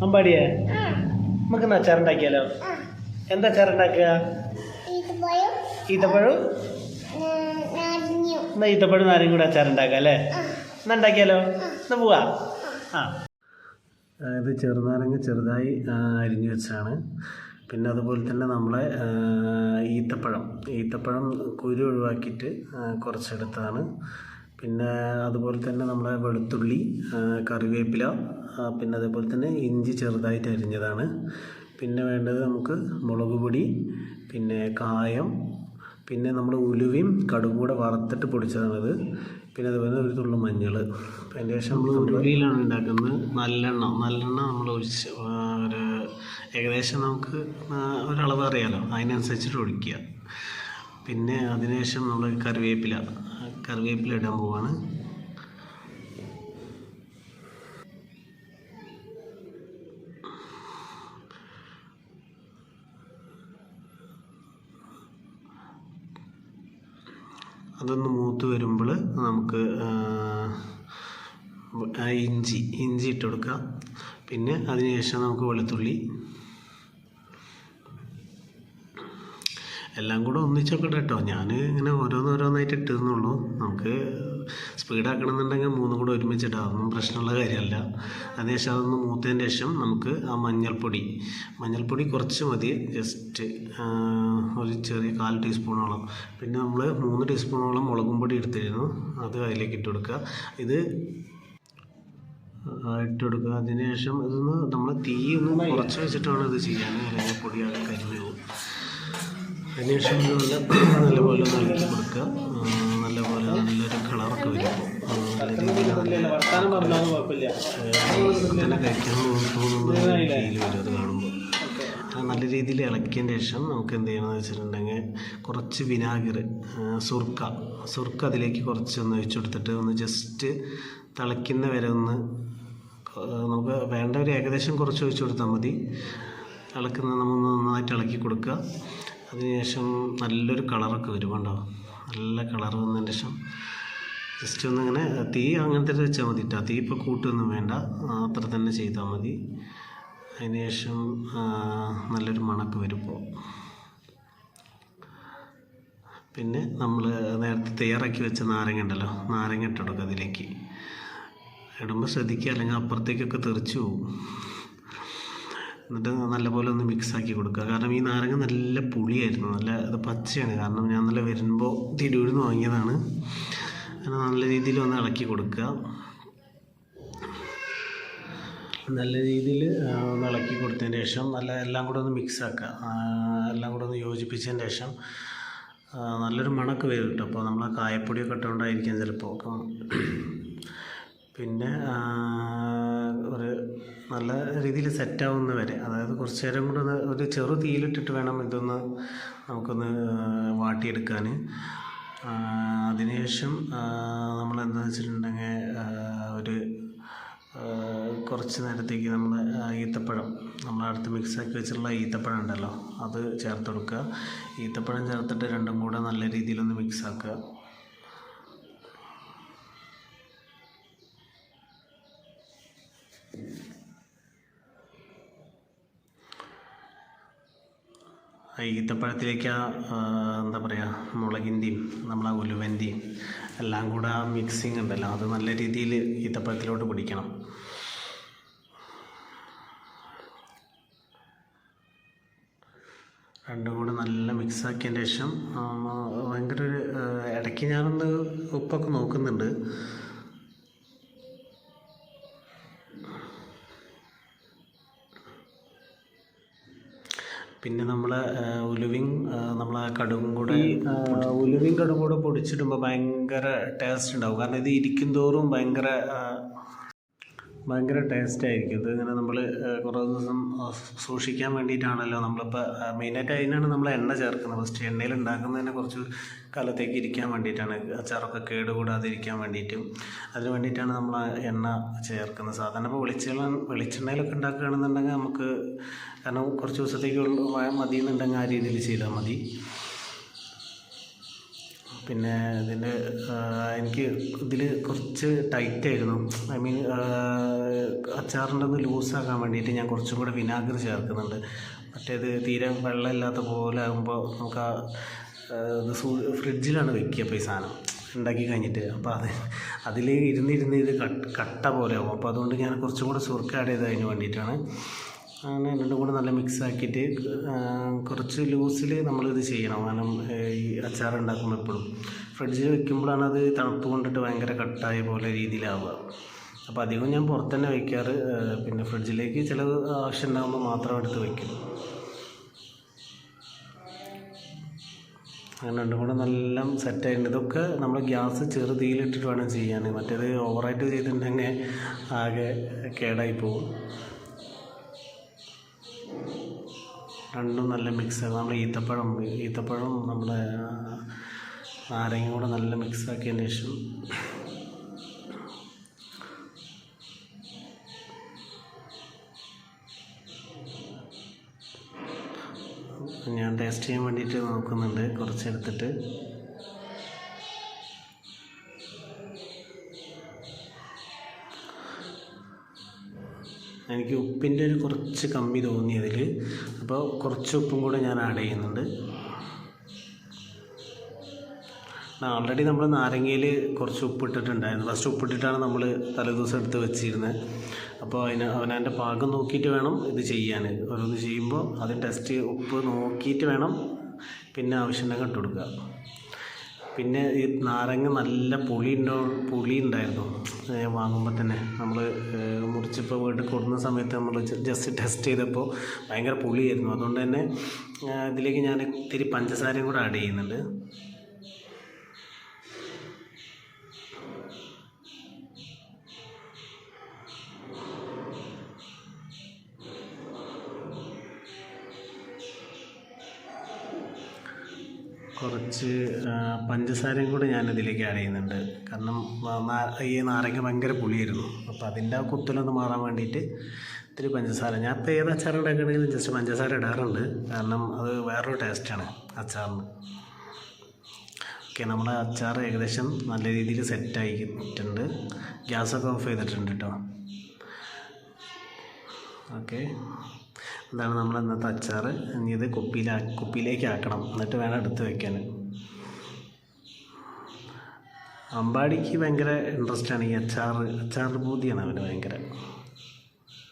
അമ്പാടിയെ നമുക്കിന്ന് അച്ചാറുണ്ടാക്കിയാലോ? എന്താ അച്ചാറുണ്ടാക്കുക? ഈത്തപ്പഴം. എന്നാ ഈത്തപ്പഴം നാരങ്ങ കൂടെ അച്ചാറുണ്ടാക്കാം അല്ലേ? എന്നാ ഉണ്ടാക്കിയാലോ? എന്നാ പോവാ. ഇത് ചെറുനാരങ്ങ ചെറുതായി അരിഞ്ഞു വെച്ചാണ്. പിന്നെ അതുപോലെ തന്നെ നമ്മളെ ഈത്തപ്പഴം കുരു ഒഴിവാക്കിയിട്ട് കുറച്ചെടുത്താണ്. പിന്നെ അതുപോലെ തന്നെ നമ്മളെ വെളുത്തുള്ളി, കറിവേപ്പില, പിന്നെ അതേപോലെ തന്നെ ഇഞ്ചി ചെറുതായിട്ട് അരിഞ്ഞതാണ്. പിന്നെ വേണ്ടത് നമുക്ക് മുളക് പൊടി, പിന്നെ കായം, പിന്നെ നമ്മൾ ഉലുവയും കടുകും കൂടെ വറുത്തിട്ട് പൊടിച്ചതാണിത്. പിന്നെ അതുപോലെ ഒരു തുള്ളി മഞ്ഞൾ. അതിന് ശേഷം നമ്മൾ ഉരുളിയിലാണ് ഉണ്ടാക്കുന്നത്. നല്ലെണ്ണ നമ്മൾ ഒഴിച്ച് ഒരു ഏകദേശം നമുക്ക് ഒരളവ് അറിയാമല്ലോ, അതിനനുസരിച്ചിട്ട് ഒഴിക്കുക. പിന്നെ അതിനുശേഷം നമ്മൾ കറിവേപ്പില ഇടാൻ പോവാണ്. അതൊന്ന് മൂത്ത് വരുമ്പോൾ നമുക്ക് ഇഞ്ചി ഇട്ട് കൊടുക്കാം. പിന്നെ അതിനുശേഷം നമുക്ക് വെളുത്തുള്ളി എല്ലാം കൂടെ ഒന്നിച്ചൊക്കെ കേട്ടോ. ഞാൻ ഇങ്ങനെ ഓരോന്നായിട്ട് ഇട്ടിരുന്നുള്ളൂ. നമുക്ക് സ്പീഡാക്കണമെന്നുണ്ടെങ്കിൽ മൂന്നും കൂടെ ഒരുമിച്ചിട്ടാം, അതൊന്നും പ്രശ്നമുള്ള കാര്യമല്ല. അതിനുശേഷം അതൊന്ന് മൂത്തതിന് ശേഷം നമുക്ക് ആ മഞ്ഞൾപ്പൊടി കുറച്ച് മതി, ജസ്റ്റ് ഒരു ചെറിയ 1/4 ടീസ്പൂണോളം. പിന്നെ നമ്മൾ 3 ടീസ്പൂണോളം മുളകും പൊടി എടുത്തിരുന്നു, അത് അതിലേക്ക് ഇട്ട് കൊടുക്കുക. ഇത് ഇട്ട് കൊടുക്കുക. അതിനുശേഷം ഇതൊന്ന് നമ്മൾ തീ ഒന്ന് കുറച്ച് വെച്ചിട്ടാണ് ഇത് ചെയ്യാൻ, അല്ലെങ്കിൽ പൊടിയാകെ കരിഞ്ഞു പോകും. അതിനുശേഷം നല്ലപോലെ ഒന്ന് ഇളക്കി കൊടുക്കുക. നല്ലൊരു കളറൊക്കെ വരുമ്പോൾ തന്നെ കഴിക്കാൻ തോന്നുന്ന ഫീൽ വരും അത് കാണുമ്പോൾ. നല്ല രീതിയിൽ ഇളക്കിയതിന് ശേഷം നമുക്ക് എന്ത് ചെയ്യണമെന്ന് വെച്ചിട്ടുണ്ടെങ്കിൽ കുറച്ച് വിനാഗിർ, സുർക്ക അതിലേക്ക് കുറച്ചൊന്ന് ഒഴിച്ചു കൊടുത്തിട്ട് ഒന്ന് ജസ്റ്റ് തിളയ്ക്കുന്ന വരെ ഒന്ന് നമുക്ക് വേണ്ട ഒരു ഏകദേശം കുറച്ച് ഒഴിച്ചു കൊടുത്താൽ മതി. നമ്മൾ നന്നായിട്ട് ഇളക്കി കൊടുക്കുക. അതിനുശേഷം നല്ലൊരു കളറൊക്കെ വരുമ്പോണ്ടോ, നല്ല കളർ വന്നതിന് ശേഷം ജസ്റ്റ് ഒന്നിങ്ങനെ തീ അങ്ങനത്തെ വെച്ചാൽ മതി കേട്ടോ. തീ ഇപ്പോൾ കൂട്ടൊന്നും വേണ്ട, അത്ര തന്നെ ചെയ്താൽ മതി. അതിനുശേഷം നല്ലൊരു മണക്ക് വരുമ്പോൾ പിന്നെ നമ്മൾ നേരത്തെ തയ്യാറാക്കി വെച്ച നാരങ്ങ ഉണ്ടല്ലോ, നാരങ്ങ ഇട്ട് കൊടുക്കുക. അതിലേക്ക് ഇടുമ്പോൾ ശ്രദ്ധിക്കുക, അല്ലെങ്കിൽ അപ്പുറത്തേക്കൊക്കെ തെറിച്ചു പോകും. എന്നിട്ട് നല്ലപോലെ ഒന്ന് മിക്സാക്കി കൊടുക്കുക. കാരണം ഈ നാരങ്ങ നല്ല പുളിയായിരുന്നു, അത് പച്ചയാണ്. കാരണം ഞാൻ നല്ല വരുമ്പോൾ തിരൂരിന്ന് വാങ്ങിയതാണ്. അങ്ങനെ നല്ല രീതിയിൽ ഒന്ന് ഇളക്കി കൊടുക്കുക. നല്ല രീതിയിൽ ഒന്ന് ഇളക്കി കൊടുത്തതിന് ശേഷം എല്ലാം കൂടെ ഒന്ന് മിക്സാക്കുക. എല്ലാം കൂടെ ഒന്ന് യോജിപ്പിച്ചതിന് ശേഷം നല്ലൊരു മണക്ക് വരും കേട്ടോ. അപ്പോൾ നമ്മൾ കായപ്പൊടിയൊക്കെ ഇട്ടുകൊണ്ടായിരിക്കാം ചിലപ്പോൾ. പിന്നെ ഒരു നല്ല രീതിയിൽ സെറ്റാവുന്ന വരെ, അതായത് കുറച്ച് നേരം കൂടെ ഒരു ചെറു തീയിലിട്ടിട്ട് വേണം ഇതൊന്ന് നമുക്കൊന്ന് വാട്ടിയെടുക്കാൻ. അതിനുശേഷം നമ്മളെന്താണെന്ന് വെച്ചിട്ടുണ്ടെങ്കിൽ ഒരു കുറച്ച് നേരത്തേക്ക് നമ്മൾ ഈത്തപ്പഴം, നമ്മളടുത്ത് മിക്സാക്കി വെച്ചിട്ടുള്ള ഈത്തപ്പഴം ഉണ്ടല്ലോ, അത് ചേർത്ത് കൊടുക്കുക. ഈത്തപ്പഴം ചേർത്തിട്ട് രണ്ടും കൂടെ നല്ല രീതിയിലൊന്ന് മിക്സാക്കുക. ഈത്തപ്പഴത്തിലേക്ക് എന്താ പറയുക, മുളകിൻ്റെയും നമ്മളെ ഉലുവൻ്റെയും എല്ലാം കൂടെ ആ മിക്സിങ് ഉണ്ടല്ലോ, അത് നല്ല രീതിയിൽ ഈത്തപ്പഴത്തിലോട്ട് പിടിക്കണം. രണ്ടും കൂടെ നല്ല മിക്സാക്കിയതിന് ശേഷം ഭയങ്കര ഒരു ഇടയ്ക്ക് ഞാനൊന്ന് ഉപ്പൊക്കെ നോക്കുന്നുണ്ട്. പിന്നെ നമ്മളെ നമ്മളെ കടുകും കൂടെ പൊടിച്ചിടുമ്പോൾ ഭയങ്കര ടേസ്റ്റ് ഉണ്ടാവും. കാരണം ഇത് ഇരിക്കും തോറും ഭയങ്കര ടേസ്റ്റ് ആയിരിക്കും. ഇതിങ്ങനെ നമ്മൾ കുറേ ദിവസം സൂക്ഷിക്കാൻ വേണ്ടിയിട്ടാണല്ലോ നമ്മളിപ്പോൾ മെയിനായിട്ട് അതിനാണ് നമ്മൾ എണ്ണ ചേർക്കുന്നത്. ഫസ്റ്റ് എണ്ണയിൽ ഉണ്ടാക്കുന്നതിന് കുറച്ച് കാലത്തേക്ക് ഇരിക്കാൻ വേണ്ടിയിട്ടാണ്, അച്ചാറൊക്കെ കേടുകൂടാതെ ഇരിക്കാൻ വേണ്ടിയിട്ടും അതിന് വേണ്ടിയിട്ടാണ് നമ്മൾ എണ്ണ ചേർക്കുന്നത്. സാധാരണ ഇപ്പോൾ വെളിച്ചെണ്ണയിലൊക്കെ ഉണ്ടാക്കുകയാണെന്നുണ്ടെങ്കിൽ നമുക്ക്, കാരണം കുറച്ച് ദിവസത്തേക്ക് മതി എന്നുണ്ടെങ്കിൽ ആ രീതിയിൽ ചെയ്താൽ മതി. പിന്നെ ഇതിൻ്റെ എനിക്ക് ഇതിൽ കുറച്ച് ടൈറ്റായിരുന്നു. ഐ മീൻ അച്ചാറിൻ്റെ ഒന്ന് ലൂസാക്കാൻ വേണ്ടിയിട്ട് ഞാൻ കുറച്ചും കൂടെ വിനാഗിരി ചേർക്കുന്നുണ്ട്. മറ്റേത് തീരെ വെള്ളമില്ലാത്ത പോലെ ആകുമ്പോൾ നമുക്ക് ഇത് ഫ്രിഡ്ജിലാണ് വെക്കുക അപ്പോൾ ഈ സാധനം ഉണ്ടാക്കി കഴിഞ്ഞിട്ട്. അപ്പോൾ അതിൽ ഇരുന്ന് ഇത് കട്ട പോലെ ആകും. അപ്പോൾ അതുകൊണ്ട് ഞാൻ കുറച്ചും കൂടെ സുർക്ക ആഡ് ചെയ്ത് അതിന് വേണ്ടിയിട്ടാണ്. അങ്ങനെ രണ്ടും കൂടെ നല്ല മിക്സ് ആക്കിയിട്ട് കുറച്ച് ലൂസിൽ നമ്മളിത് ചെയ്യണം. കാരണം ഈ അച്ചാർ ഉണ്ടാക്കുമ്പോൾ എപ്പോഴും ഫ്രിഡ്ജിൽ വെക്കുമ്പോഴാണ് അത് തണുപ്പ് കൊണ്ടിട്ട് ഭയങ്കര കട്ടായ പോലെ രീതിയിലാവുക. അപ്പോൾ അധികം ഞാൻ പുറത്ത് തന്നെ വയ്ക്കാറ്. പിന്നെ ഫ്രിഡ്ജിലേക്ക് ചില ആവശ്യം ഉണ്ടാകുമ്പോൾ മാത്രം എടുത്ത് വയ്ക്കും. അങ്ങനെ രണ്ടും കൂടെ നല്ല സെറ്റായിട്ടുണ്ട്. ഇതൊക്കെ നമ്മൾ ഗ്യാസ് ചെറുതീയിലിട്ടിട്ട് വേണം ചെയ്യാൻ. മറ്റേത് ഓവറായിട്ട് ചെയ്തിട്ടുണ്ടെങ്കിൽ ആകെ കേടായി പോകും. രണ്ടും നല്ല മിക്സാണ്. നമ്മൾ ഈത്തപ്പഴം നമ്മുടെ നാരങ്ങ കൂടെ നല്ല മിക്സാക്കിയതിന് ശേഷം ഞാൻ ടേസ്റ്റ് ചെയ്യാൻ വേണ്ടിയിട്ട് നോക്കുന്നുണ്ട് കുറച്ചെടുത്തിട്ട്. എനിക്ക് ഉപ്പിൻ്റെ ഒരു കുറച്ച് കമ്മി തോന്നി അതിൽ. അപ്പോൾ കുറച്ച് ഉപ്പും കൂടെ ഞാൻ ആഡ് ചെയ്യുന്നുണ്ട്. ആൾറെഡി നമ്മൾ നാരങ്ങയിൽ കുറച്ച് ഉപ്പിട്ടിട്ടുണ്ടായിരുന്നു. ഫസ്റ്റ് ഉപ്പിട്ടിട്ടാണ് നമ്മൾ തലേദിവസം എടുത്ത് വെച്ചിരുന്നത്. അപ്പോൾ അവനവൻ്റെ പാകം നോക്കിയിട്ട് വേണം ഇത് ചെയ്യാൻ. ഓരോന്ന് ചെയ്യുമ്പോൾ അതിന് ടെസ്റ്റ് ഉപ്പ് നോക്കിയിട്ട് വേണം പിന്നെ ആവശ്യമുണ്ടെങ്കിൽ ഇട്ട് കൊടുക്കുക. പിന്നെ ഈ നാരങ്ങ നല്ല പുളി ഉണ്ടായിരുന്നു വാങ്ങുമ്പോൾ തന്നെ. നമ്മൾ മുറിച്ചിപ്പോൾ വീട്ടിൽ കൊടുക്കുന്ന സമയത്ത് നമ്മൾ ജസ്റ്റ് ടെസ്റ്റ് ചെയ്തപ്പോൾ ഭയങ്കര പുളിയായിരുന്നു. അതുകൊണ്ട് തന്നെ ഇതിലേക്ക് ഞാൻ ഇത്തിരി പഞ്ചസാരയും കൂടെ ആഡ് ചെയ്യുന്നുണ്ട്. കുറച്ച് പഞ്ചസാരയും കൂടെ ഞാനിതിലേക്ക് ആഡ് ചെയ്യുന്നുണ്ട്. കാരണം ഈ നാരങ്ങ ഭയങ്കര പുളിയായിരുന്നു. അപ്പോൾ അതിൻ്റെ ആ കുത്തലൊന്ന് മാറാൻ വേണ്ടിയിട്ട് ഇത്തിരി പഞ്ചസാര. ഞാൻ ഇപ്പോൾ ഏത് അച്ചാർ ഉണ്ടാക്കണമെങ്കിലും ജസ്റ്റ് പഞ്ചസാര ഇടാറുണ്ട്. കാരണം അത് വേറൊരു ടേസ്റ്റാണ് അച്ചാറിന്. ഓക്കെ, നമ്മുടെ അച്ചാർ ഏകദേശം നല്ല രീതിയിൽ സെറ്റായിട്ടുണ്ട്. ഗ്യാസൊക്കെ ഓഫ് ചെയ്തിട്ടുണ്ട് കേട്ടോ. ഓക്കെ, ഇതാണ് നമ്മൾ ഇന്നത്തെ അച്ചാർ. ഇനി ഇത് കുപ്പിയിലേക്ക് ആക്കണം, എന്നിട്ട് വേണം എടുത്ത് വയ്ക്കാൻ. അമ്പാടിക്ക് ഭയങ്കര ഇൻട്രസ്റ്റാണ് ഈ അച്ചാർ പൂതിയാണ് അവന് ഭയങ്കര.